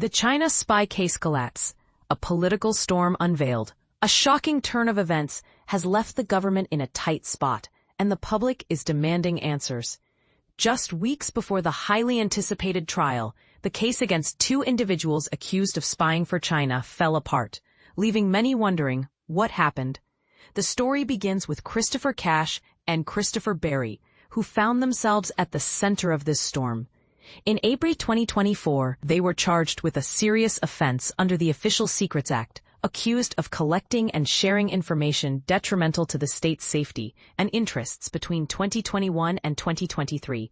The China spy case collapse, a political storm unveiled. A shocking turn of events has left the government in a tight spot, and the public is demanding answers. Just weeks before the highly anticipated trial, the case against two individuals accused of spying for China fell apart, leaving many wondering what happened. The story begins with Christopher Cash and Christopher Berry, who found themselves at the center of this storm. In April 2024, they were charged with a serious offense under the Official Secrets Act, accused of collecting and sharing information detrimental to the state's safety and interests between 2021 and 2023.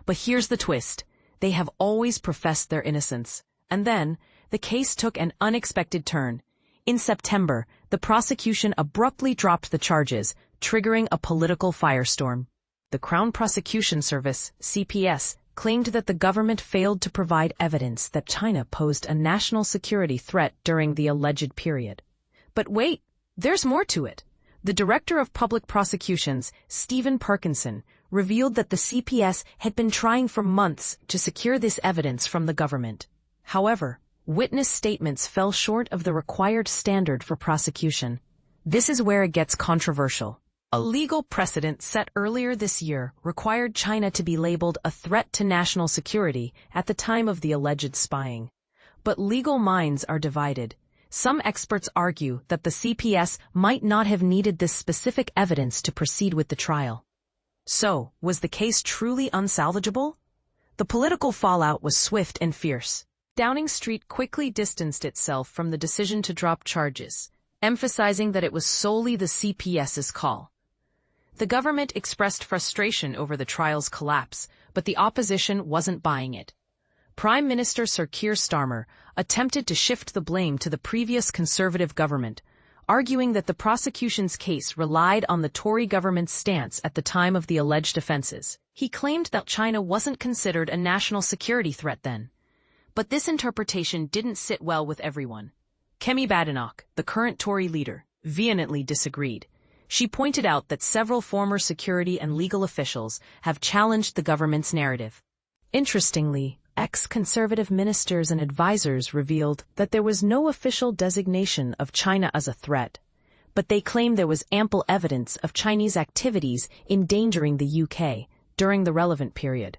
But here's the twist. They have always professed their innocence. And then, the case took an unexpected turn. In September, the prosecution abruptly dropped the charges, triggering a political firestorm. The Crown Prosecution Service, CPS, claimed that the government failed to provide evidence that China posed a national security threat during the alleged period. But wait, there's more to it. The Director of Public Prosecutions, Parkinson, revealed that the CPS had been trying for months to secure this evidence from the government. However, witness statements fell short of the required standard for prosecution. This is where it gets controversial. A legal precedent set earlier this year required China to be labeled a threat to national security at the time of the alleged spying. But legal minds are divided. Some experts argue that the CPS might not have needed this specific evidence to proceed with the trial. So, was the case truly unsalvageable? The political fallout was swift and fierce. Downing Street quickly distanced itself from the decision to drop charges, emphasizing that it was solely the CPS's call. The government expressed frustration over the trial's collapse, but the opposition wasn't buying it. Prime Minister Sir Keir Starmer attempted to shift the blame to the previous Conservative government, arguing that the prosecution's case relied on the Tory government's stance at the time of the alleged offences. He claimed that China wasn't considered a national security threat then. But this interpretation didn't sit well with everyone. Kemi Badenoch, the current Tory leader, vehemently disagreed. She pointed out that several former security and legal officials have challenged the government's narrative. Interestingly, ex-conservative ministers and advisors revealed that there was no official designation of China as a threat, but they claimed there was ample evidence of Chinese activities endangering the UK during the relevant period.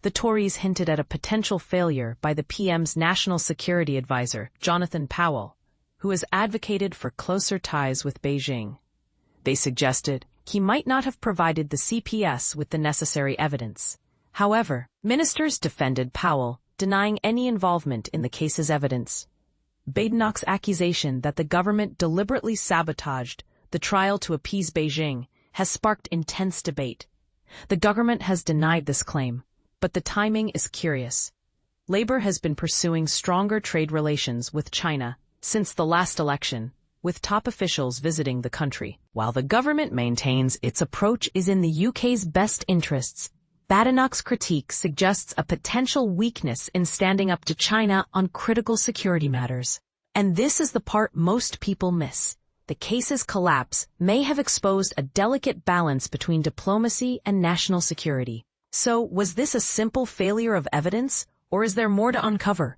The Tories hinted at a potential failure by the PM's national security advisor, Jonathan Powell, who has advocated for closer ties with Beijing. They suggested he might not have provided the CPS with the necessary evidence. However, ministers defended Powell, denying any involvement in the case's evidence. Badenoch's accusation that the government deliberately sabotaged the trial to appease Beijing has sparked intense debate. The government has denied this claim, but the timing is curious. Labour has been pursuing stronger trade relations with China since the last election, with top officials visiting the country. While the government maintains its approach is in the UK's best interests, Badenoch's critique suggests a potential weakness in standing up to China on critical security matters. And this is the part most people miss. The case's collapse may have exposed a delicate balance between diplomacy and national security. So, was this a simple failure of evidence, or is there more to uncover?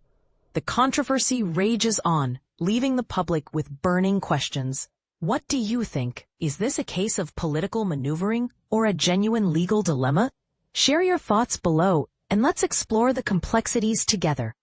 The controversy rages on, leaving the public with burning questions. What do you think? Is this a case of political maneuvering or a genuine legal dilemma? Share your thoughts below, and let's explore the complexities together.